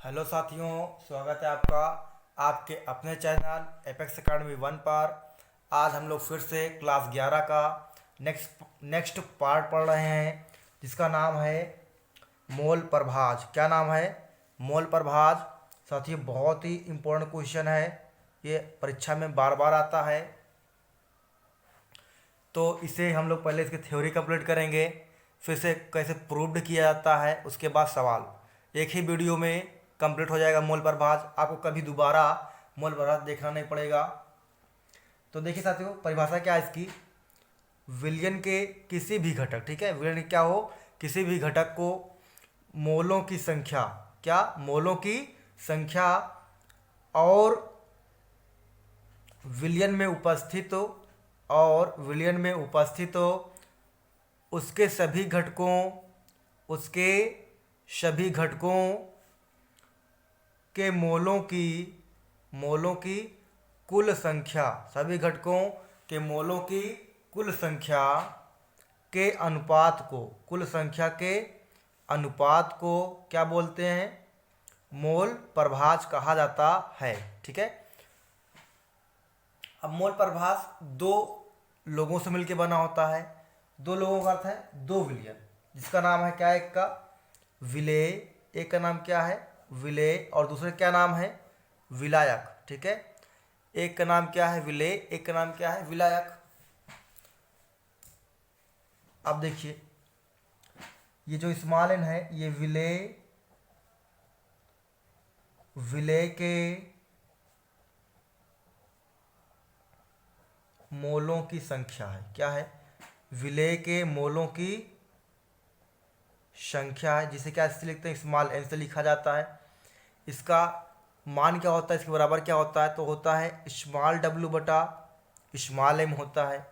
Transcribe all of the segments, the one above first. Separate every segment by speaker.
Speaker 1: Hello साथियों, स्वागत है आपका आपके अपने चैनल एपेक्स अकेडमी 1 पर। आज हम लोग फिर से क्लास 11 का नेक्स्ट पार्ट पढ़ रहे हैं, जिसका नाम है मोल प्रभाज। क्या नाम है? मोल प्रभाज। साथियों, बहुत ही इम्पोर्टेंट क्वेश्चन है, ये परीक्षा में बार बार आता है। तो इसे हम लोग पहले इसकी थ्योरी कंप्लीट करेंगे, फिर से कैसे प्रूव्ड किया जाता है, उसके बाद सवाल। एक ही वीडियो में कंप्लीट हो जाएगा मोल प्रभाज। आपको कभी दोबारा मोल प्रभाज देखना नहीं पड़ेगा। तो देखिए साथियों, परिभाषा क्या है इसकी। विलयन के किसी भी घटक, ठीक है, विलयन क्या हो, किसी भी घटक को मोलों की संख्या, क्या, मोलों की संख्या और विलयन में उपस्थित हो, और विलयन में उपस्थित हो उसके सभी घटकों के मोलों की कुल संख्या, सभी घटकों के मोलों की कुल संख्या के अनुपात को क्या बोलते हैं? मोल प्रभाज कहा जाता है। ठीक है। अब मोल प्रभाज दो लोगों से मिलकर बना होता है। दो लोगों का अर्थ है दो विलयन, जिसका नाम है क्या, एक का विलेय, एक का नाम क्या है, विलेय, और दूसरे क्या नाम है, विलायक। ठीक है। एक का नाम क्या है, विलेय, एक का नाम क्या है, विलायक। अब देखिए, ये जो स्मॉल एन है, ये विलेय के मोलों की संख्या है। क्या है? विलेय के मोलों की संख्या है, जिसे क्या से लिखते हैं, स्मॉल एन से लिखा जाता है। इसका मान क्या होता है, इसके बराबर क्या होता है, तो होता है स्मॉल डब्ल्यू बटा स्मॉल एम होता है।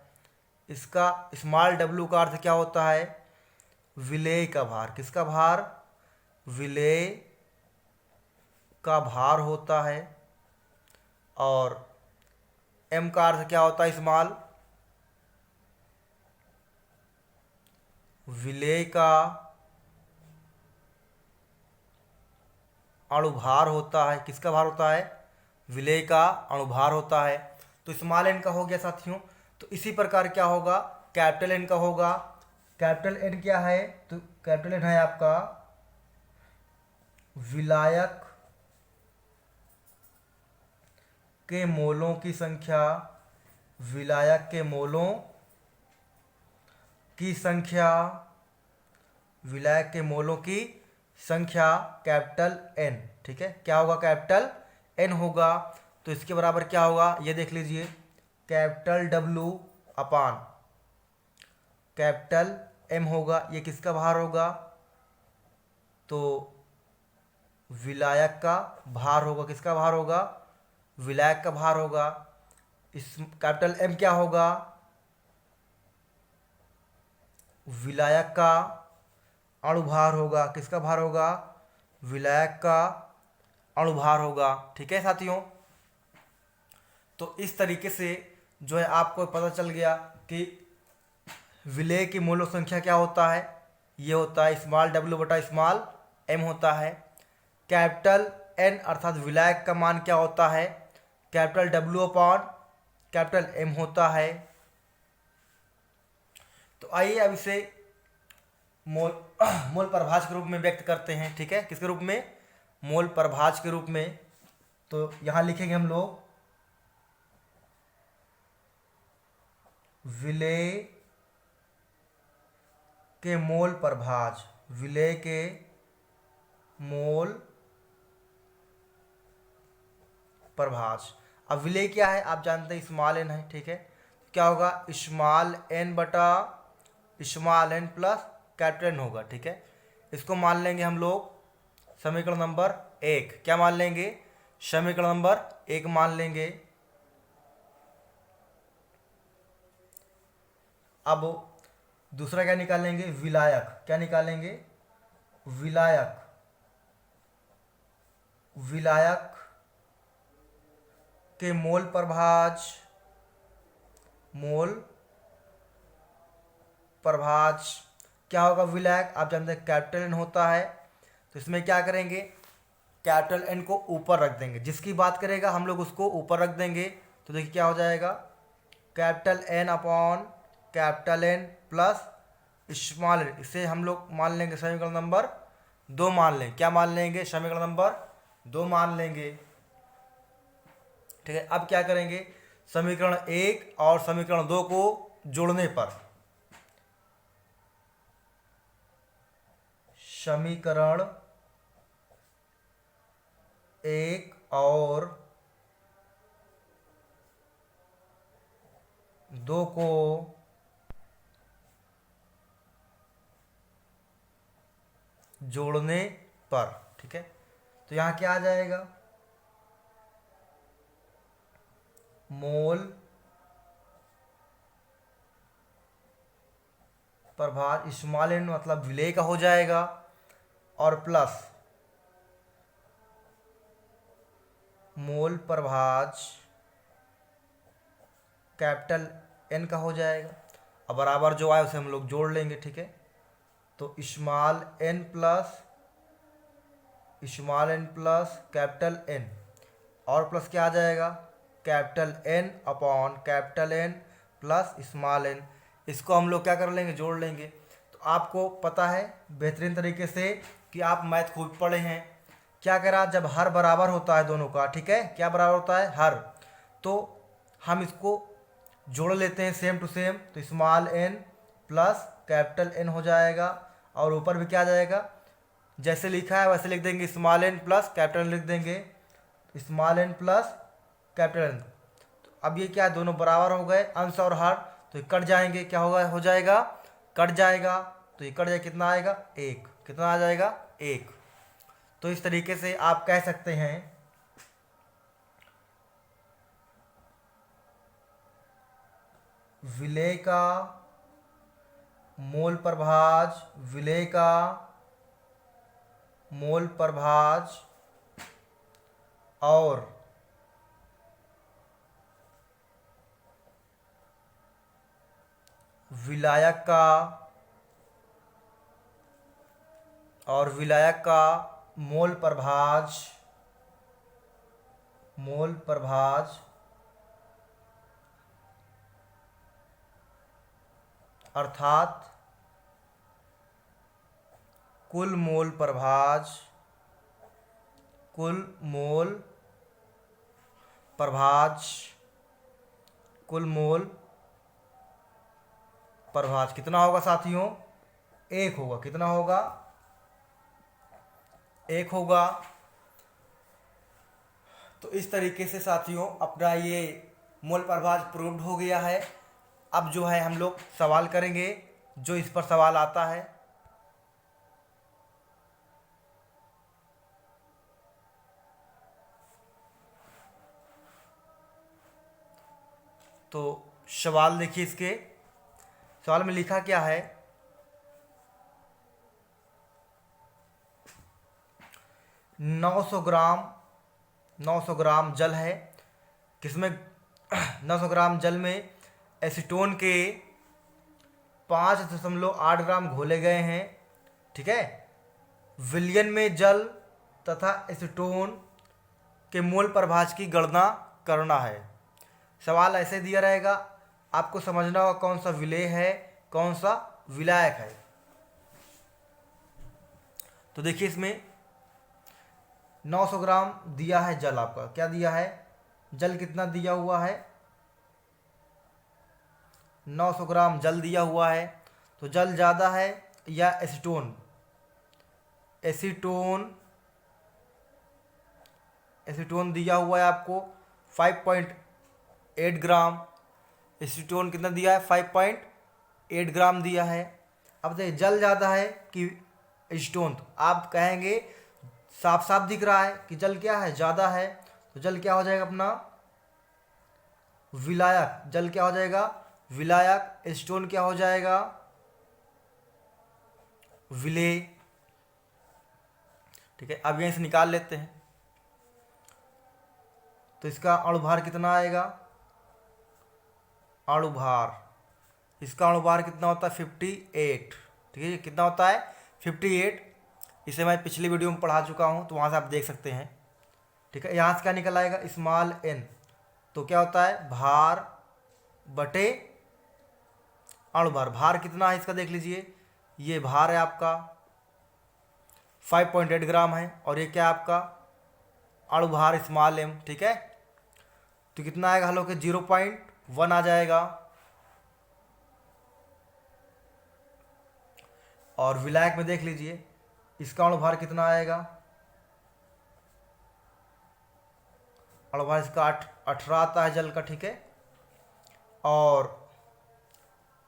Speaker 1: इसका स्मॉल डब्ल्यू का अर्थ क्या होता है, विलेय का भार। किसका भार? विलेय का भार होता है। और एम का अर्थ क्या होता है, स्मॉल, विलेय का अणुभार होता है। किसका भार होता है? विलेय का अणुभार होता है। तो स्मॉल एन का हो गया साथियों। तो इसी प्रकार क्या होगा, कैपिटल एन का होगा। कैपिटल एन क्या है, तो कैपिटल एन है आपका विलायक के मोलों की संख्या, विलायक के मोलों की संख्या, विलायक के मोलों की संख्या कैपिटल एन। ठीक है। क्या होगा, कैपिटल एन होगा। तो इसके बराबर क्या होगा, ये देख लीजिए, कैपिटल डब्ल्यू अपान कैपिटल एम होगा। ये किसका भार होगा, तो विलायक का भार होगा। किसका भार होगा? विलायक का भार होगा। इस कैपिटल एम क्या होगा, विलायक का अणुभार होगा। किसका भार होगा? विलायक का अणुभार होगा। ठीक है साथियों। तो इस तरीके से जो है आपको पता चल गया कि विलेय की मोल संख्या क्या होता है। ये होता है स्मॉल डब्ल्यू बटा स्मॉल एम होता है। कैपिटल एन अर्थात विलायक का मान क्या होता है, capital W upon capital M होता है। तो आइए अब इसे मोल प्रभाज के रूप में व्यक्त करते हैं। ठीक है। किसके रूप में? मोल प्रभाज के रूप में। तो यहां लिखेंगे हम लोग विलेय के मोल प्रभाज, विलेय के मोल प्रभाज। अब विलेय क्या है, आप जानते हैं स्मॉल एन है। ठीक है। क्या होगा, स्मॉल एन बटा small N plus capital N होगा। ठीक है। इसको मान लेंगे हम लोग समीकरण नंबर 1। क्या मान लेंगे? समीकरण नंबर 1 मान लेंगे। अब दूसरा क्या निकालेंगे, विलायक। क्या निकालेंगे? विलायक के मोल प्रभाज क्या होगा, विलायक आप जानते हैं कैपिटल एन होता है। तो इसमें क्या करेंगे, कैपिटल एन को ऊपर रख देंगे, जिसकी बात करेगा हम लोग उसको ऊपर रख देंगे। तो देखिए क्या हो जाएगा, capital N upon capital N plus small N. इसे हम लोग मान लेंगे समीकरण नंबर 2 मान लेंगे। क्या मान लेंगे, समीकरण नंबर 2 मान लेंगे। ठीक है, अब क्या करेंगे, समीकरण 1 और समीकरण 2 को जोड़ने पर समीकरण 1 और 2 को जोड़ने पर, ठीक है, तो यहां क्या आ जाएगा, मोल प्रभाज स्मॉल एन मतलब विलेय का हो जाएगा, और प्लस मोल प्रभाज कैपिटल एन का हो जाएगा। अब बराबर जो आए उसे हम लोग जोड़ लेंगे। ठीक है, तो small N plus capital N, और प्लस क्या आ जाएगा, capital N upon capital N plus small N. इसको हम लोग क्या कर लेंगे, जोड़ लेंगे। तो आपको पता है बेहतरीन तरीके से कि आप मैथ खूब पढ़े हैं। क्या करा, जब हर बराबर होता है दोनों का, ठीक है, क्या बराबर होता है, हर, तो हम इसको जोड़ लेते हैं सेम टू सेम। तो small N plus capital N हो जाएगा, और ऊपर भी क्या आ जाएगा, जैसे लिखा है वैसे लिख देंगे, small N plus capital N लिख देंगे, small N plus capital N. तो अब ये क्या है, दोनों बराबर हो गए, अंश और हर, तो ये कट जाएंगे, क्या होगा, हो जाएगा, कट जाएगा, तो ये कट जाएगा, कितना आएगा, 1, कितना आ जाएगा, 1। तो इस तरीके से आप कह सकते हैं विलेय का मोल प्रभाज, विलेय का मोल प्रभाज और विलायक का मोल प्रभाज अर्थात कुल मोल प्रभाज कितना होगा साथियों, 1 होगा। कितना होगा, 1 होगा। तो इस तरीके से साथियों अपना ये मोल प्रभाज प्रूव्ड हो गया है। अब जो है हम लोग सवाल करेंगे, जो इस पर सवाल आता है। तो सवाल देखिए, इसके सवाल में लिखा क्या है, 900 ग्राम जल है, किसमें 900 ग्राम जल में एसीटोन के 5.8 ग्राम घोले गए हैं। ठीक है, विलयन में जल तथा एसीटोन के मोल प्रभाज की गणना करना है। सवाल ऐसे दिया रहेगा, आपको समझना होगा कौन सा विलेय है, कौन सा विलायक है। तो देखिए इसमें 900 ग्राम दिया है जल, आपका क्या दिया है, जल कितना दिया हुआ है, 900 ग्राम जल दिया हुआ है। तो जल ज़्यादा है या एसीटोन, एसीटोन दिया हुआ है आपको 5.8 ग्राम। एसीटोन कितना दिया है, 5.8 ग्राम दिया है। अब देखिए जल ज़्यादा है कि एसीटोन, तो आप कहेंगे साफ साफ दिख रहा है कि जल क्या है, ज़्यादा है। तो जल क्या हो जाएगा अपना, विलायक। जल क्या हो जाएगा, विलायक। एसीटोन क्या हो जाएगा, विलेय। ठीक है, अब यहीं से निकाल लेते हैं। तो इसका अणुभार कितना आएगा, अणुभार, इसका अणुभार कितना होता है, 58। ठीक है, कितना होता है, 58। इसे मैं पिछली वीडियो में पढ़ा चुका हूँ, तो वहाँ से आप देख सकते हैं। ठीक है, यहाँ से क्या निकल आएगा, स्मॉल n, तो क्या होता है भार बटे अणुभार। भार कितना है इसका देख लीजिए, ये भार है आपका 5.8 ग्राम है, और ये क्या है आपका अणुभार स्मॉल m। ठीक है, तो कितना आएगा हलो के 0.1 आ जाएगा। और विलायक में देख लीजिए इसका अणुभार कितना आएगा, अणुभार इसका 18 आता है जल का। ठीक है, और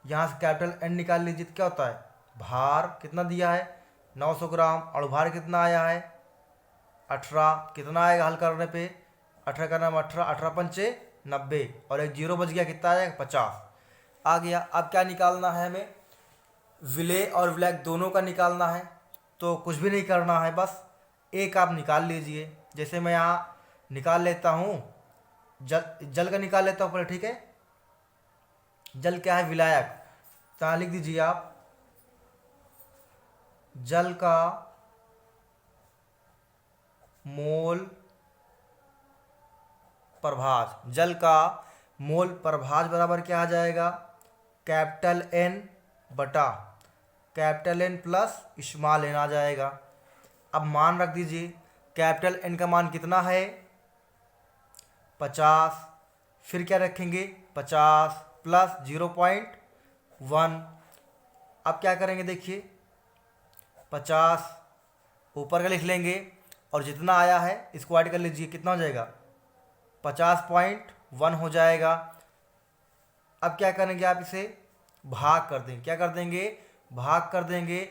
Speaker 1: यहाँ से कैपिटल N निकाल लीजिए, तो क्या होता है भार कितना दिया है 900 ग्राम, अणुभार कितना आया है 18, कितना आएगा हल करने पे 18 का नाम 18, 18 पंचे 90, और एक जीरो बच गया, कितना आएगा 50 आ गया। अब क्या निकालना है हमें, विलेय और विलायक दोनों का निकालना है। तो कुछ भी नहीं करना है, बस एक आप निकाल लीजिए। जैसे मैं यहाँ निकाल लेता हूँ, जल का निकाल लेता हूँ पहले। ठीक है, जल क्या है विलायक, तो यहाँ लिख दीजिए आप जल का मोल प्रभाज। जल का मोल प्रभाज बराबर क्या आ जाएगा, कैपिटल N बटा capital N plus small n आ जाएगा। अब मान रख दीजिए, कैपिटल N का मान कितना है 50, फिर क्या रखेंगे 50 प्लस 0.1। अब क्या करेंगे देखिए, 50 ऊपर का लिख लेंगे, और जितना आया है इसको ऐड कर लीजिए, कितना हो जाएगा 50.1 हो जाएगा। अब क्या करेंगे, आप इसे भाग कर देंगे, क्या कर देंगे भाग कर देंगे,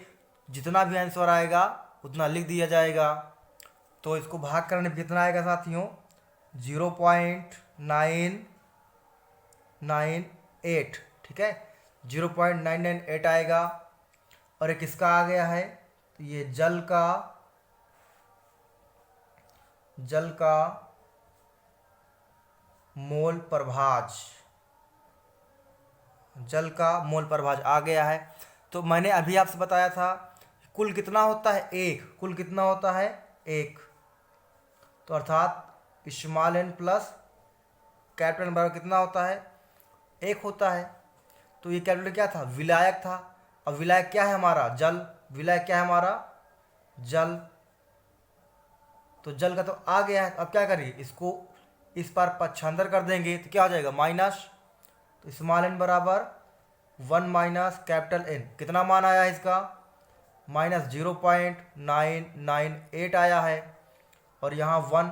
Speaker 1: जितना भी आंसर आएगा उतना लिख दिया जाएगा। तो इसको भाग करने पर कितना आएगा साथियों 0.998। ठीक है, 0.998 आएगा। और एक किसका आ गया है, तो ये जल का मोल प्रभाज, जल का मोल प्रभाज आ गया है। तो मैंने अभी आपसे बताया था कुल कितना होता है 1, कुल कितना होता है 1, तो अर्थात small n plus capital N बराबर कितना होता है 1 होता है। तो ये कैपिटल क्या था विलायक था, अब विलायक क्या है हमारा जल, विलायक क्या है हमारा जल, तो जल का तो आ गया है। अब क्या करिए, इसको इस पार पक्षांतर कर देंगे, तो क्या हो जाएगा माइनस, तो स्मॉल n बराबर 1 माइनस कैपिटल N, कितना मान आया है इसका माइनस 0.998 आया है, और यहाँ 1,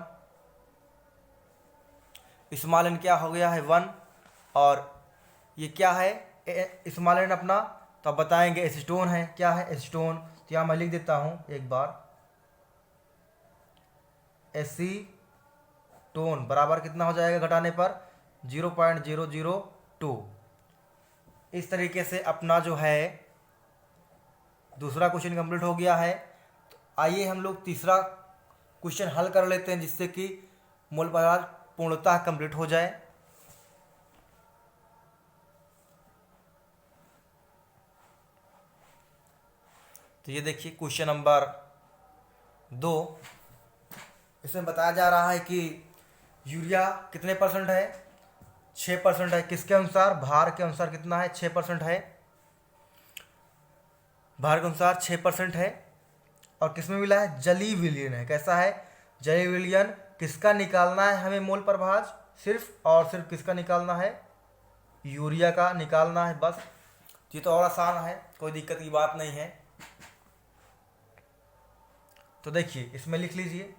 Speaker 1: स्मॉल n क्या हो गया है 1, और ये क्या है स्मॉल n अपना, तो अब बताएंगे एसीटोन है, क्या है एसीटोन, तो यहाँ मैं लिख देता हूँ एक बार, एसीटोन बराबर कितना हो जाएगा घटाने पर 0.002। इस तरीके से अपना जो है दूसरा क्वेश्चन कंप्लीट हो गया है। तो आइए हम लोग तीसरा क्वेश्चन हल कर लेते हैं, जिससे कि मोल प्रभाज पूर्णतः कंप्लीट हो जाए। तो ये देखिए क्वेश्चन नंबर 2, इसमें बताया जा रहा है कि यूरिया कितने परसेंट है 6% है, किसके अनुसार भार के अनुसार कितना है 6% है, भार के अनुसार 6% है। और किसमें मिला है जलीय विलयन है, कैसा है जलीय विलयन, किसका निकालना है हमें मोल प्रभाज, सिर्फ और सिर्फ किसका निकालना है यूरिया का निकालना है बस। ये तो और आसान है, कोई दिक्कत की बात नहीं है। तो देखिए इसमें लिख लीजिए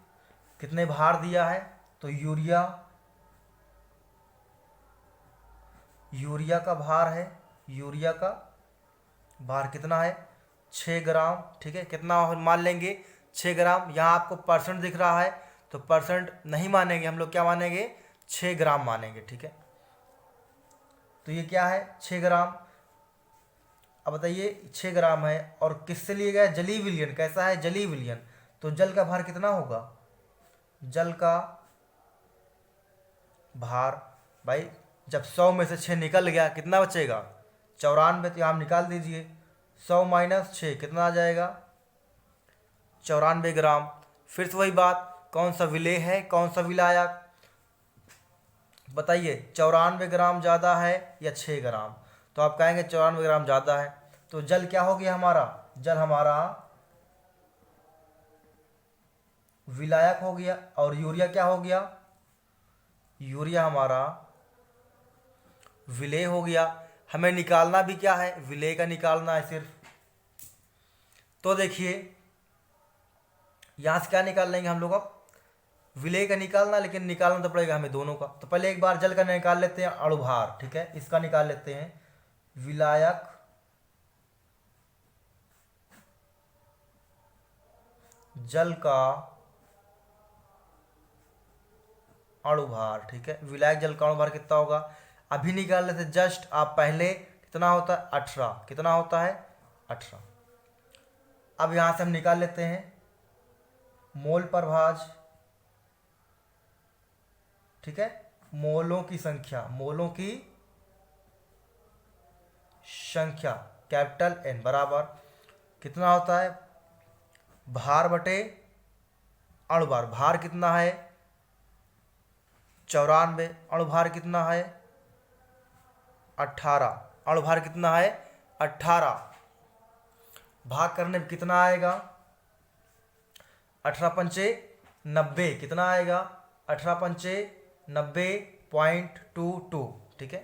Speaker 1: कितने भार दिया है, तो यूरिया का भार है, यूरिया का भार कितना है 6 ग्राम। ठीक है, कितना मान लेंगे 6 ग्राम, यहाँ आपको परसेंट दिख रहा है तो परसेंट नहीं मानेंगे हम लोग, क्या मानेंगे 6 ग्राम मानेंगे। ठीक है, तो ये क्या है 6 ग्राम। अब बताइए 6 ग्राम है और किससे लिए गया जलीय विलयन, कैसा है जलीय विलयन, तो जल का भार कितना होगा, जल का भार भाई जब 100 में से 6 निकल गया कितना बचेगा 94, तो यहाँ निकाल दीजिए 100 माइनस 6 कितना आ जाएगा 94 ग्राम। फिर से वही बात, कौन सा विलेय है कौन सा विलायक, बताइए 94 ग्राम ज़्यादा है या 6 ग्राम। तो आप कहेंगे 94 ग्राम ज़्यादा है। तो जल क्या हो गया हमारा, जल हमारा विलायक हो गया। और यूरिया क्या हो गया, यूरिया हमारा विलेय हो गया। हमें निकालना भी क्या है, विलेय का निकालना है सिर्फ। तो देखिए यहाँ से क्या निकाल लेंगे हम लोग, अब विलेय का निकालना, लेकिन निकालना तो पड़ेगा हमें दोनों का। तो पहले एक बार जल का निकाल लेते हैं अणुभार, ठीक है, इसका निकाल लेते हैं। विलायक जल का अणुभार, ठीक है, विलायक जल का अणुभार कितना होगा, अभी निकाल लेते जस्ट। आप पहले कितना होता है 18, कितना होता है 18। अब यहां से हम निकाल लेते हैं मोल प्रभाज, ठीक है, मोलों की संख्या, मोलों की संख्या कैपिटल N बराबर कितना होता है, भार बटे अणुभार। भार कितना है 94, अणुभार कितना है 18, अणुभार कितना है 18। भाग करने में कितना आएगा, 18 पंचे 90, कितना आएगा 18 पंचे 90.22, ठीक है।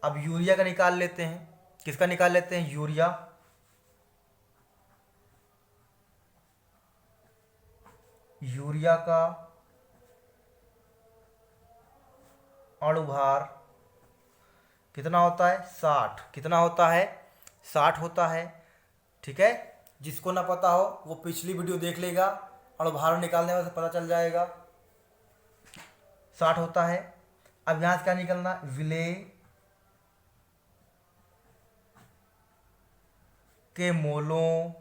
Speaker 1: अब यूरिया का निकाल लेते हैं, किसका निकाल लेते हैं, यूरिया। यूरिया का अणुभार कितना होता है 60, कितना होता है 60 होता है, ठीक है। जिसको ना पता हो वो पिछली वीडियो देख लेगा, अणुभार निकालने में से पता चल जाएगा, 60 होता है। अब यहां से क्या निकलना, विलेय के मोलों,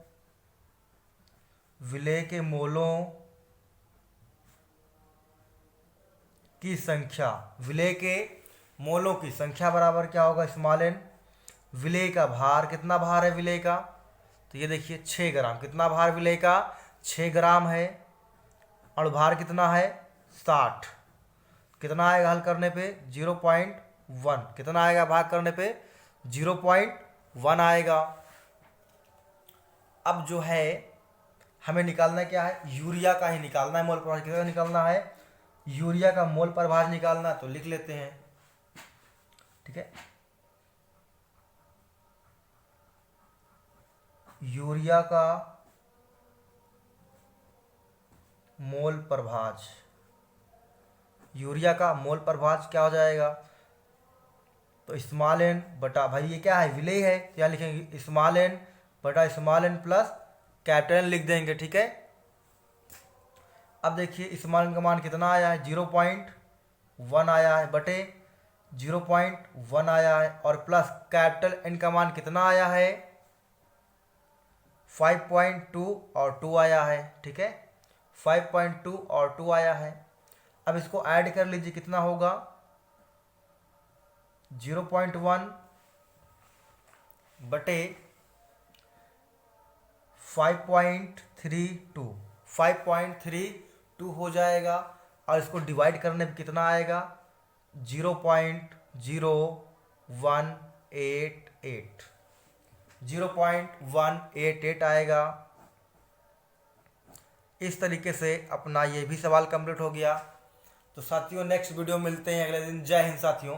Speaker 1: विलेय के मोलों की संख्या, विलेय के मोलों की संख्या बराबर क्या होगा, स्मॉल n। विलेय का भार, कितना भार है विलेय का, तो ये देखिए 6 ग्राम, कितना भार विलेय का 6 ग्राम है। अणुभार कितना है 60, कितना आएगा हल करने पे 0.1, कितना आएगा भाग करने पे 0.1 आएगा। अब जो है हमें निकालना क्या है, यूरिया का ही निकालना है, मोल प्रभाज किसका निकालना है, यूरिया का मोल प्रभाज निकालना। तो लिख लेते हैं, ठीक है, यूरिया का मोल प्रभाज, यूरिया का मोल प्रभाज क्या हो जाएगा, तो स्मॉल n बटा, भाई ये क्या है विलेय है, तो यहाँ लिखेंगे स्मॉल n बटा small n plus capital N लिख देंगे, ठीक है। अब देखिए स्मॉल n का मान कितना आया है 0.1 आया है, बटे 0.1 आया है, और प्लस कैपिटल N का मान कितना आया है 5.2 और 2 आया है, ठीक है, 5.2 और 2 आया है। अब इसको ऐड कर लीजिए, कितना होगा 0.1 बटे 5.32, 5.32 हो जाएगा। और इसको डिवाइड करने पे कितना आएगा 0.0188, 0.188 आएगा। इस तरीके से अपना ये भी सवाल कंप्लीट हो गया। तो साथियों नेक्स्ट वीडियो मिलते हैं अगले दिन। जय हिंद साथियों।